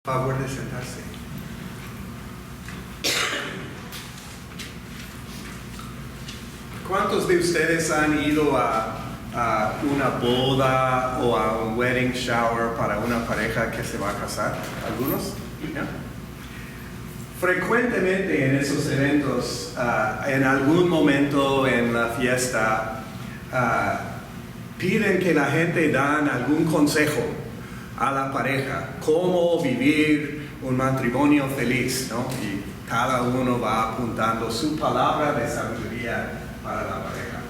Favor de sentarse. ¿Cuántos de ustedes han ido a una boda o a un wedding shower para una pareja que se va a casar? ¿Algunos? ¿Ya? Frecuentemente en esos eventos, en algún momento en la fiesta, piden que la gente dan algún consejo a la pareja, cómo vivir un matrimonio feliz, ¿no? Y cada uno va apuntando su palabra de sabiduría para la pareja.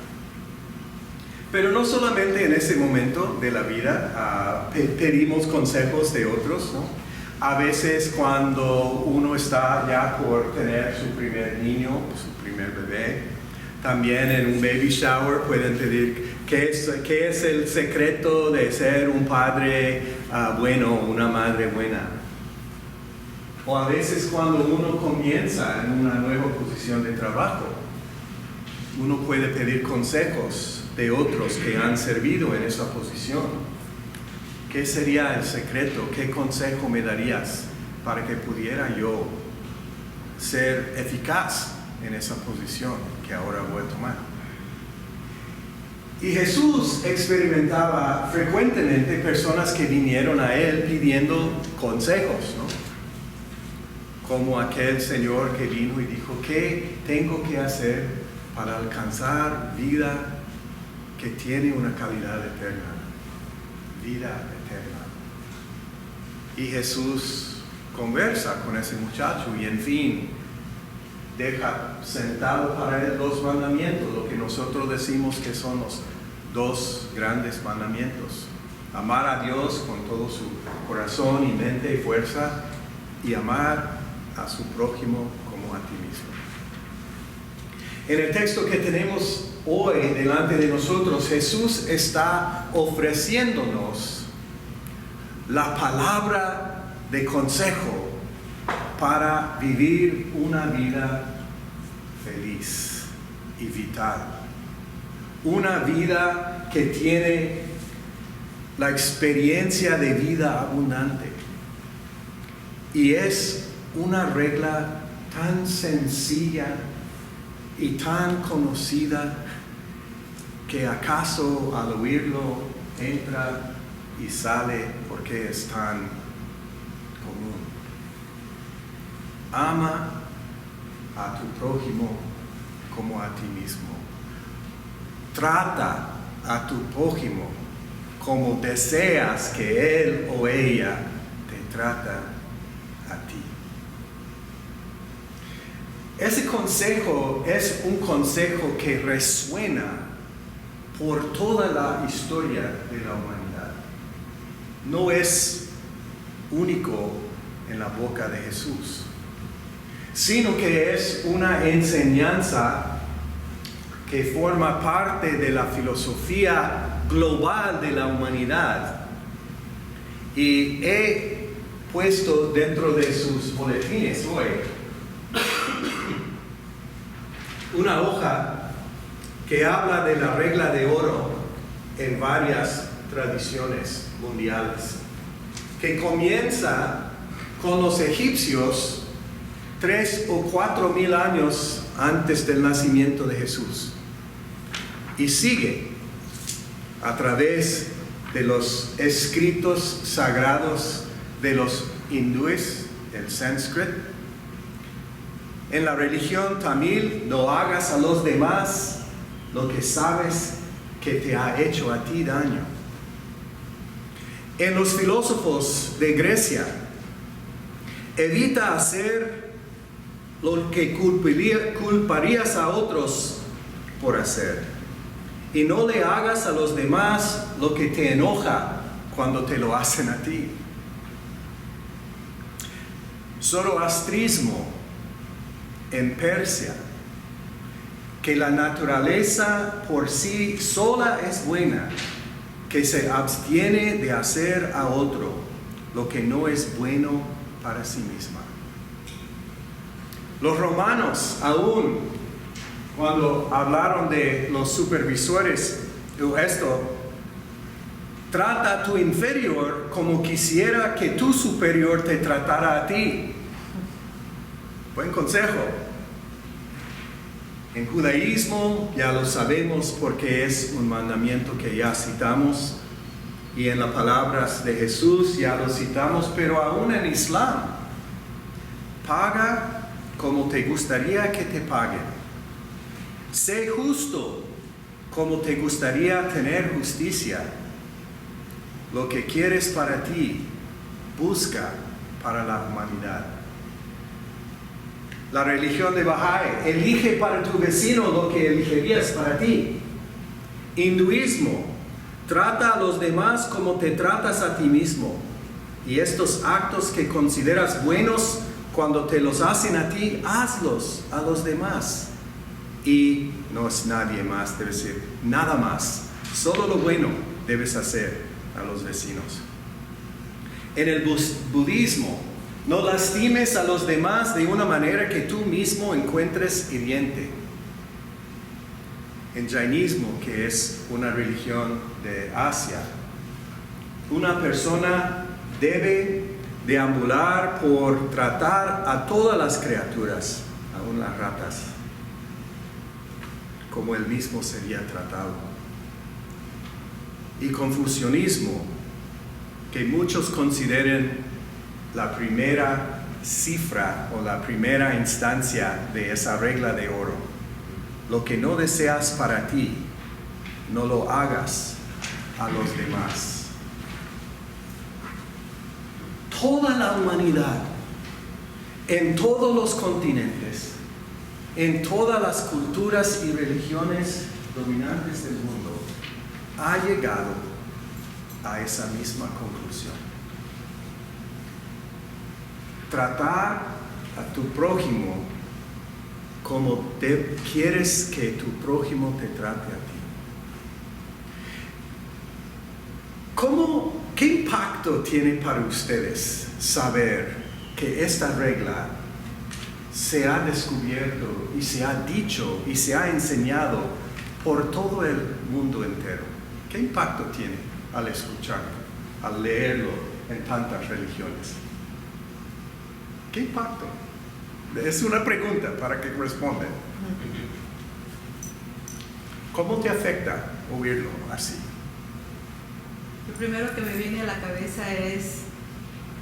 Pero no solamente en ese momento de la vida pedimos consejos de otros, ¿no? A veces cuando uno está ya por tener su primer niño, su primer bebé, también en un baby shower pueden pedir ¿qué es el secreto de ser un padre bueno, una madre buena? O a veces cuando uno comienza en una nueva posición de trabajo, uno puede pedir consejos de otros que han servido en esa posición. ¿Qué sería el secreto? ¿Qué consejo me darías para que pudiera yo ser eficaz en esa posición que ahora voy a tomar? Y Jesús experimentaba frecuentemente personas que vinieron a Él pidiendo consejos, ¿no? Como aquel señor que vino y dijo, ¿qué tengo que hacer para alcanzar vida que tiene una calidad eterna? Vida eterna. Y Jesús conversa con ese muchacho y en fin, deja sentado para él dos mandamientos, lo que nosotros decimos que son los dos grandes mandamientos. Amar a Dios con todo su corazón y mente y fuerza y amar a su prójimo como a ti mismo. En el texto que tenemos hoy delante de nosotros, Jesús está ofreciéndonos la palabra de consejo para vivir una vida feliz y vital. Una vida que tiene la experiencia de vida abundante. Y es una regla tan sencilla y tan conocida que acaso al oírlo entra y sale porque es tan común. Ama a tu prójimo como a ti mismo. Trata a tu prójimo como deseas que él o ella te trata a ti. Ese consejo es un consejo que resuena por toda la historia de la humanidad. No es único en la boca de Jesús, sino que es una enseñanza que forma parte de la filosofía global de la humanidad. Y he puesto dentro de sus boletines hoy una hoja que habla de la regla de oro en varias tradiciones mundiales, que comienza con los egipcios 3 o 4 mil años antes del nacimiento de Jesús y sigue a través de los escritos sagrados de los hindúes, el sánscrito. En la religión tamil, no hagas a los demás lo que sabes que te ha hecho a ti daño. En los filósofos de Grecia, evita hacer lo que culparías a otros por hacer. Y no le hagas a los demás lo que te enoja cuando te lo hacen a ti. Zoroastrismo en Persia, que la naturaleza por sí sola es buena, que se abstiene de hacer a otro lo que no es bueno para sí misma. Los romanos aún, cuando hablaron de los supervisores, esto Trata a tu inferior como quisiera que tu superior te tratara a ti. Buen consejo. En judaísmo ya lo sabemos porque es un mandamiento que ya citamos, y en las palabras de Jesús ya lo citamos, pero aún en Islam, paga como te gustaría que te paguen. Sé justo como te gustaría tener justicia. Lo que quieres para ti, busca para la humanidad. La religión de Bahá'í: elige para tu vecino lo que elegirías para ti. Hinduismo: trata a los demás como te tratas a ti mismo. Y estos actos que consideras buenos, cuando te los hacen a ti, hazlos a los demás. Y no es nadie más, debe ser nada más. Solo lo bueno debes hacer a los vecinos. En el budismo: no lastimes a los demás de una manera que tú mismo encuentres hiriente. En Jainismo, que es una religión de Asia, una persona debe deambular por tratar a todas las criaturas, aun las ratas, como él mismo sería tratado. Y confucianismo, que muchos consideren la primera cifra o la primera instancia de esa regla de oro: lo que no deseas para ti, no lo hagas a los demás. Toda la humanidad, en todos los continentes, en todas las culturas y religiones dominantes del mundo, ha llegado a esa misma conclusión. Tratar a tu prójimo como quieres que tu prójimo te trate a ti. ¿Qué impacto tiene para ustedes saber que esta regla se ha descubierto y se ha dicho y se ha enseñado por todo el mundo entero? ¿Qué impacto tiene al escucharlo, al leerlo en tantas religiones? ¿Qué impacto? Es una pregunta para que respondan. ¿Cómo te afecta oírlo así? Lo primero que me viene a la cabeza es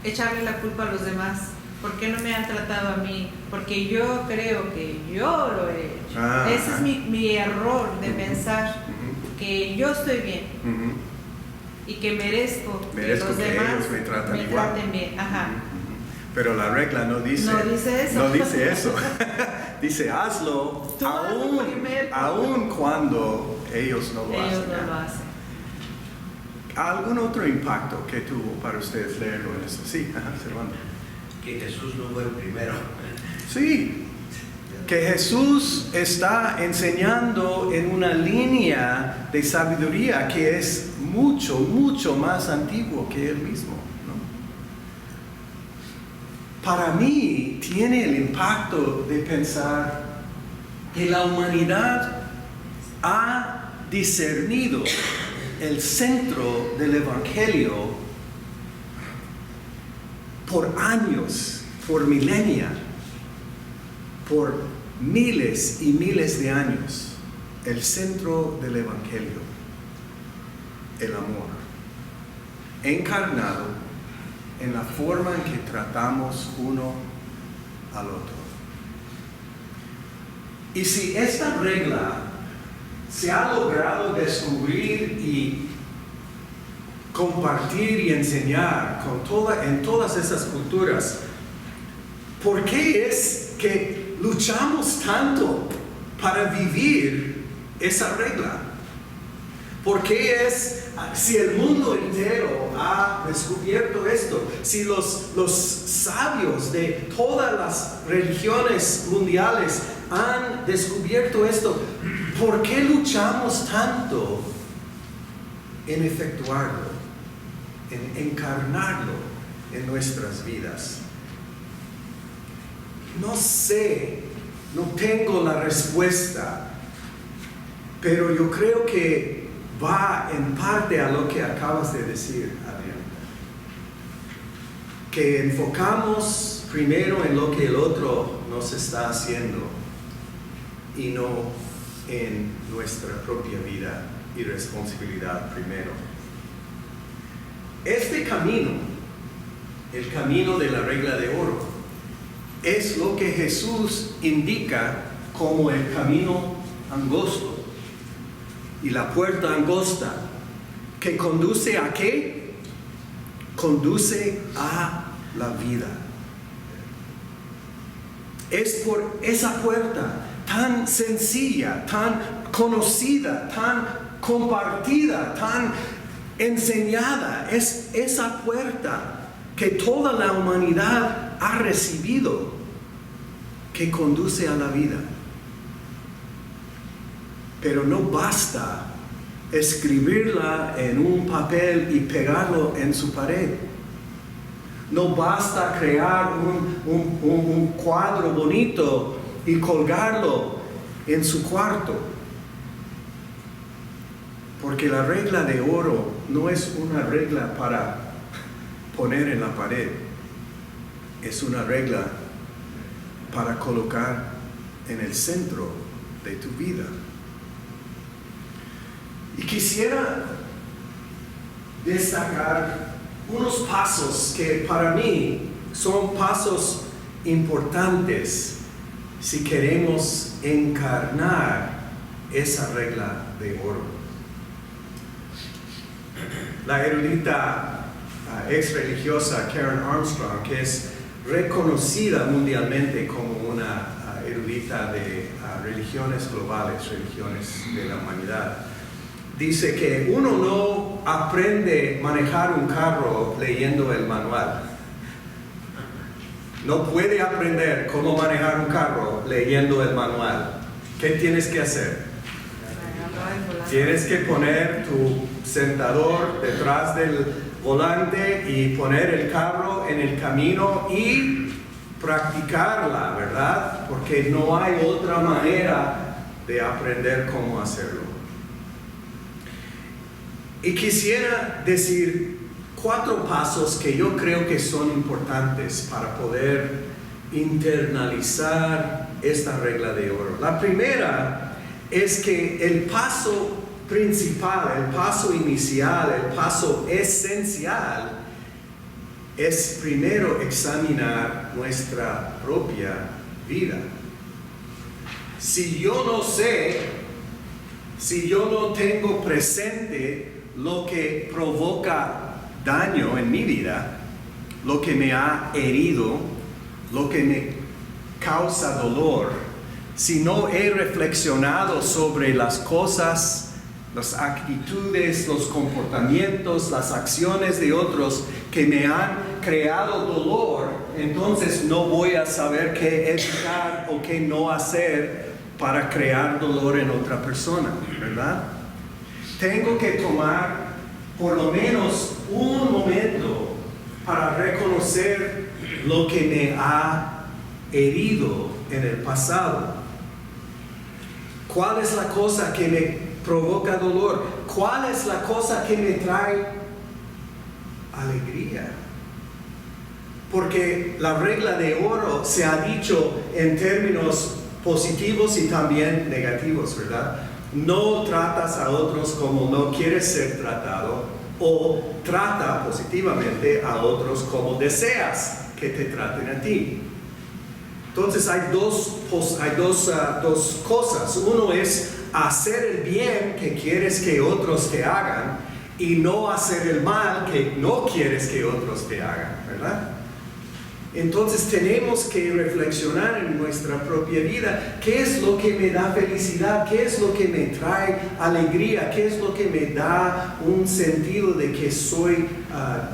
echarle la culpa a los demás. ¿Por qué no me han tratado a mí? Porque yo creo que yo lo he hecho. Ese es mi error de pensar que yo estoy bien y que merezco que los demás ellos me traten bien. Ajá. Pero la regla no dice eso. No dice eso. Dice: hazlo aún cuando ellos no lo hacen. ¿Algún otro impacto que tuvo para ustedes leerlo en eso? Sí, Servando. Que Jesús no fue el primero. Sí, que Jesús está enseñando en una línea de sabiduría que es mucho, mucho más antiguo que él mismo, ¿no? Para mí tiene el impacto de pensar que la humanidad ha discernido el centro del Evangelio por años, por milenios, por miles y miles de años. El centro del Evangelio, el amor, encarnado en la forma en que tratamos uno al otro. Y si esta regla se ha logrado descubrir y compartir y enseñar en todas esas culturas, ¿por qué es que luchamos tanto para vivir esa regla? ¿Por qué si el mundo entero ha descubierto esto, si los sabios de todas las religiones mundiales han descubierto esto, ¿por qué luchamos tanto en efectuarlo, en encarnarlo en nuestras vidas? No sé, no tengo la respuesta, pero yo creo que va en parte a lo que acabas de decir, Adrián. Que enfocamos primero en lo que el otro nos está haciendo y no en nuestra propia vida y responsabilidad primero. Este camino, el camino de la regla de oro, es lo que Jesús indica como el camino angosto y la puerta angosta, que conduce ¿a qué? Conduce a la vida. Es por esa puerta tan sencilla, tan conocida, tan compartida, tan enseñada, es esa puerta que toda la humanidad ha recibido, que conduce a la vida. Pero no basta escribirla en un papel y pegarlo en su pared. No basta crear un cuadro bonito y colgarlo en su cuarto. Porque la regla de oro no es una regla para poner en la pared. Es una regla para colocar en el centro de tu vida. Y quisiera destacar unos pasos que para mí son pasos importantes si queremos encarnar esa regla de oro. La erudita ex religiosa Karen Armstrong, que es reconocida mundialmente como una erudita de religiones globales, religiones de la humanidad, dice que uno no aprende a manejar un carro leyendo el manual. No puede aprender cómo manejar un carro leyendo el manual. ¿Qué tienes que hacer? Tienes que poner tu sentador detrás del volante y poner el carro en el camino y practicarla, ¿verdad? Porque no hay otra manera de aprender cómo hacerlo. Y quisiera decir 4 pasos que yo creo que son importantes para poder internalizar esta regla de oro. La primera es que el paso principal, el paso inicial, el paso esencial es primero examinar nuestra propia vida. Si yo no sé, si yo no tengo presente lo que provoca daño en mi vida, lo que me ha herido, lo que me causa dolor, si no he reflexionado sobre las cosas, las actitudes, los comportamientos, las acciones de otros que me han creado dolor, entonces no voy a saber qué evitar o qué no hacer para crear dolor en otra persona, ¿verdad? Tengo que tomar por lo menos un momento para reconocer lo que me ha herido en el pasado. ¿Cuál es la cosa que me provoca dolor? ¿Cuál es la cosa que me trae alegría? Porque la regla de oro se ha dicho en términos positivos y también negativos, ¿verdad? No tratas a otros como no quieres ser tratado, o trata positivamente a otros como deseas que te traten a ti. Entonces hay dos cosas. Uno es hacer el bien que quieres que otros te hagan y no hacer el mal que no quieres que otros te hagan, ¿verdad? Entonces tenemos que reflexionar en nuestra propia vida. ¿Qué es lo que me da felicidad? ¿Qué es lo que me trae alegría? ¿Qué es lo que me da un sentido de que soy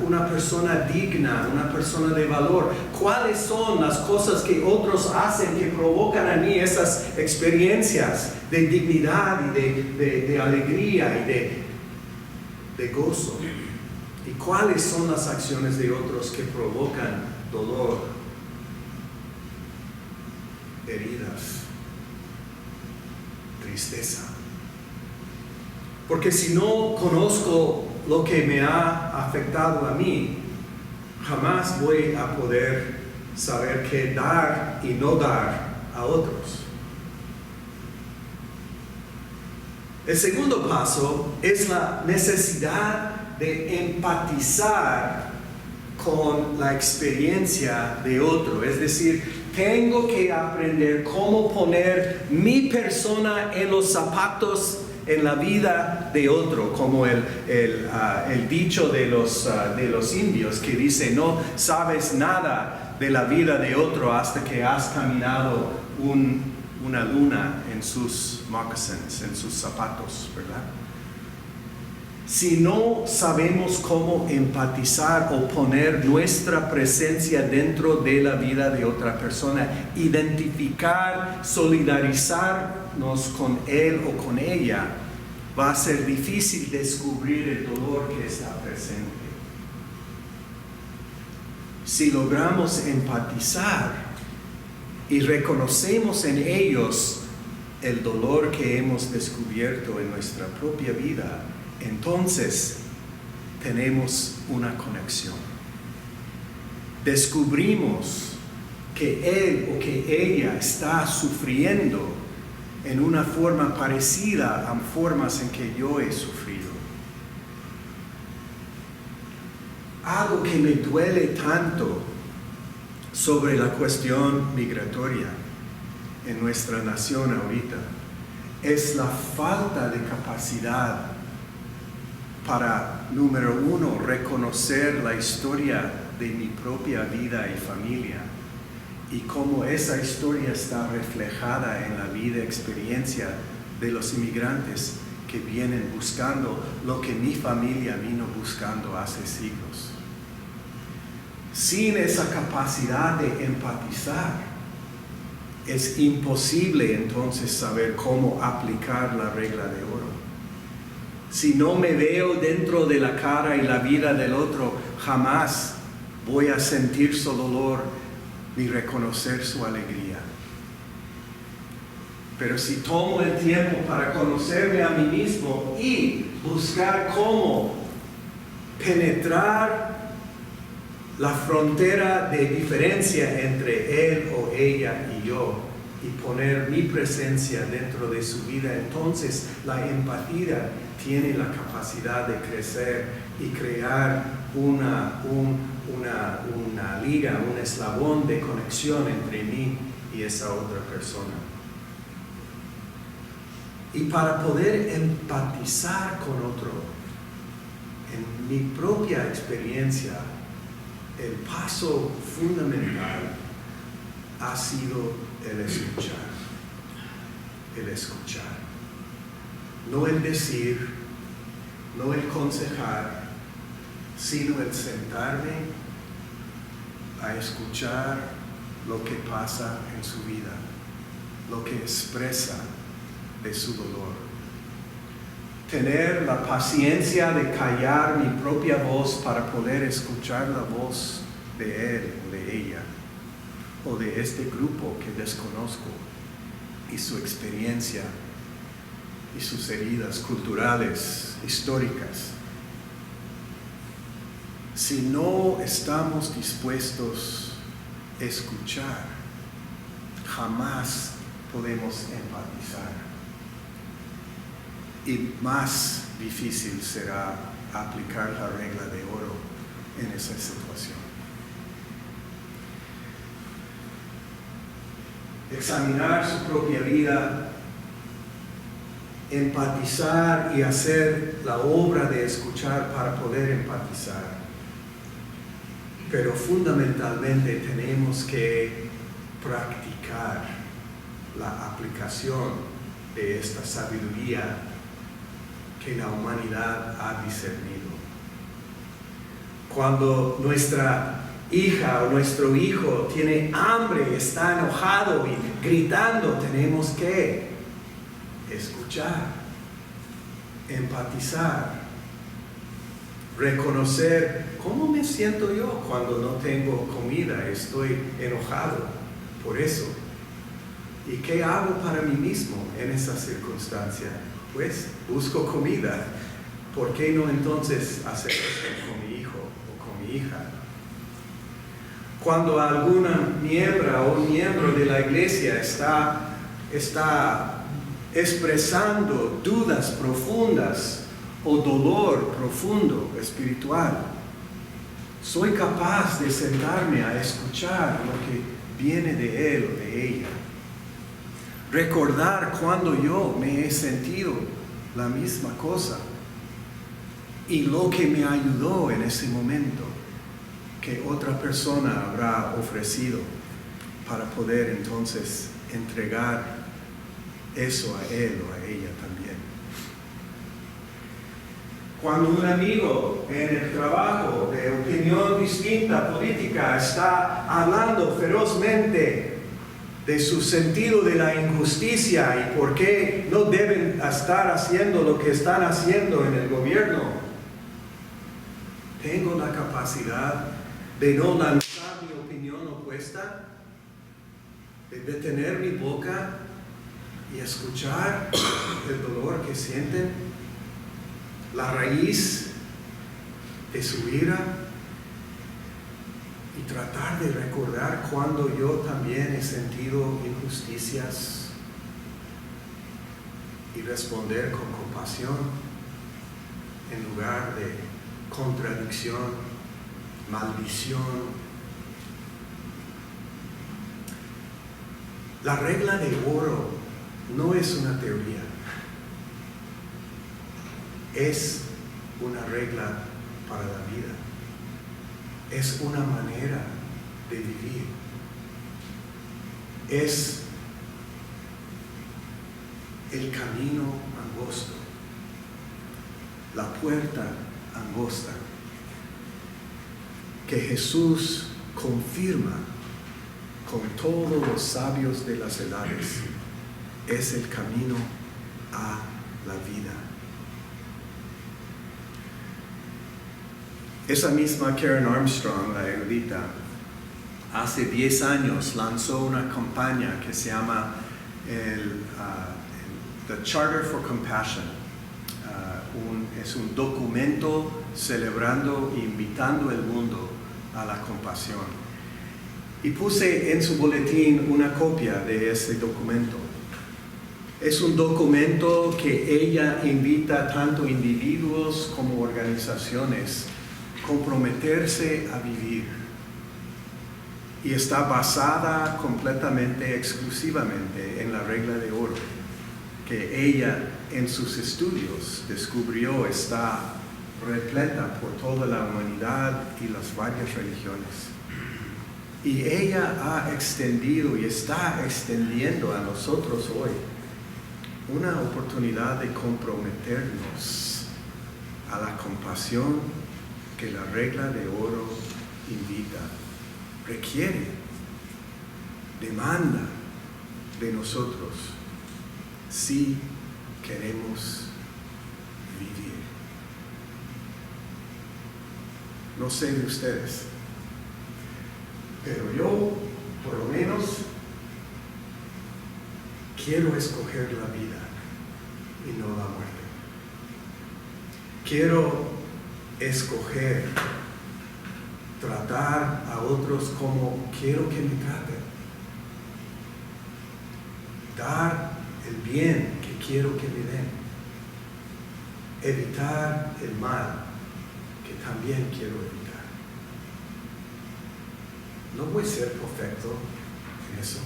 una persona digna, una persona de valor? ¿Cuáles son las cosas que otros hacen que provocan a mí esas experiencias de dignidad y de alegría y de gozo? ¿Y cuáles son las acciones de otros que provocan dolor, heridas, tristeza? Porque si no conozco lo que me ha afectado a mí, jamás voy a poder saber qué dar y no dar a otros. El segundo paso es la necesidad de empatizar con la experiencia de otro. Es decir, tengo que aprender cómo poner mi persona en los zapatos en la vida de otro, como el dicho de los indios que dice: no sabes nada de la vida de otro hasta que has caminado una luna en sus moccasins, en sus zapatos, ¿verdad? Si no sabemos cómo empatizar o poner nuestra presencia dentro de la vida de otra persona, identificar, solidarizarnos con él o con ella, va a ser difícil descubrir el dolor que está presente. Si logramos empatizar y reconocemos en ellos el dolor que hemos descubierto en nuestra propia vida, entonces tenemos una conexión. Descubrimos que él o que ella está sufriendo en una forma parecida a formas en que yo he sufrido. Algo que me duele tanto sobre la cuestión migratoria en nuestra nación ahorita es la falta de capacidad para, número uno, reconocer la historia de mi propia vida y familia y cómo esa historia está reflejada en la vida y experiencia de los inmigrantes que vienen buscando lo que mi familia vino buscando hace siglos. Sin esa capacidad de empatizar, es imposible entonces saber cómo aplicar la regla de oro. Si no me veo dentro de la cara y la vida del otro, jamás voy a sentir su dolor ni reconocer su alegría. Pero si tomo el tiempo para conocerme a mí mismo y buscar cómo penetrar la frontera de diferencia entre él o ella y yo y poner mi presencia dentro de su vida, entonces la empatía tiene la capacidad de crecer y crear una liga, un eslabón de conexión entre mí y esa otra persona. Y para poder empatizar con otro, en mi propia experiencia, el paso fundamental ha sido el escuchar. El escuchar. No el decir, no el aconsejar, sino el sentarme a escuchar lo que pasa en su vida, lo que expresa de su dolor. Tener la paciencia de callar mi propia voz para poder escuchar la voz de él o de ella, o de este grupo que desconozco, y su experiencia, y sus heridas culturales, históricas. Si no estamos dispuestos a escuchar, jamás podemos empatizar. Y más difícil será aplicar la regla de oro en esa situación. Examinar su propia vida, empatizar y hacer la obra de escuchar para poder empatizar. Pero fundamentalmente tenemos que practicar la aplicación de esta sabiduría que la humanidad ha discernido. Cuando nuestra hija o nuestro hijo tiene hambre, está enojado y gritando, tenemos que escuchar, empatizar, reconocer cómo me siento yo cuando no tengo comida, estoy enojado por eso. ¿Y qué hago para mí mismo en esa circunstancia? pues busco comida. ¿Por qué no entonces hacer esto con mi hijo o con mi hija? Cuando alguna miembro o un miembro de la iglesia está expresando dudas profundas o dolor profundo espiritual, soy capaz de sentarme a escuchar lo que viene de él o de ella. Recordar cuando yo me he sentido la misma cosa y lo que me ayudó en ese momento que otra persona habrá ofrecido para poder entonces entregar eso a él o a ella también. Cuando un amigo en el trabajo de opinión distinta política está hablando ferozmente de su sentido de la injusticia y por qué no deben estar haciendo lo que están haciendo en el gobierno, tengo la capacidad de no lanzar mi opinión opuesta, de detener mi boca y escuchar el dolor que sienten, la raíz de su ira, y tratar de recordar cuando yo también he sentido injusticias y responder con compasión en lugar de contradicción, maldición. La regla de oro no es una teoría, es una regla para la vida, es una manera de vivir, es el camino angosto, la puerta angosta que Jesús confirma con todos los sabios de las edades, es el camino a la vida. Esa misma Karen Armstrong, la erudita, hace 10 años lanzó una campaña que se llama The Charter for Compassion. Es un documento celebrando e invitando al mundo a la compasión. Y puse en su boletín una copia de ese documento. Es un documento que ella invita tanto individuos como organizaciones a comprometerse a vivir. Y está basada completamente, exclusivamente en la regla de oro, que ella en sus estudios descubrió está repleta por toda la humanidad y las varias religiones. Y ella ha extendido y está extendiendo a nosotros hoy una oportunidad de comprometernos a la compasión que la regla de oro invita, requiere, demanda de nosotros si queremos vivir. No sé de ustedes, pero yo, por lo menos, quiero escoger la vida y no la muerte. Quiero escoger tratar a otros como quiero que me traten. Dar el bien que quiero que me den. Evitar el mal que también quiero evitar. No voy a ser perfecto en eso,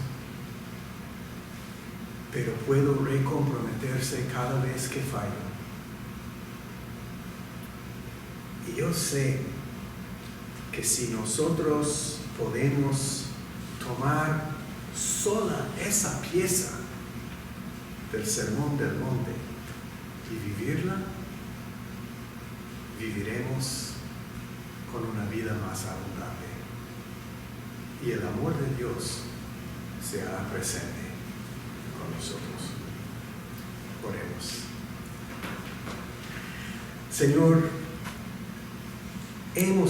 pero puedo recomprometerse cada vez que fallo. Y yo sé que si nosotros podemos tomar sola esa pieza del Sermón del Monte y vivirla, viviremos con una vida más abundante. Y el amor de Dios se hará presente con nosotros. Oremos. Señor, hemos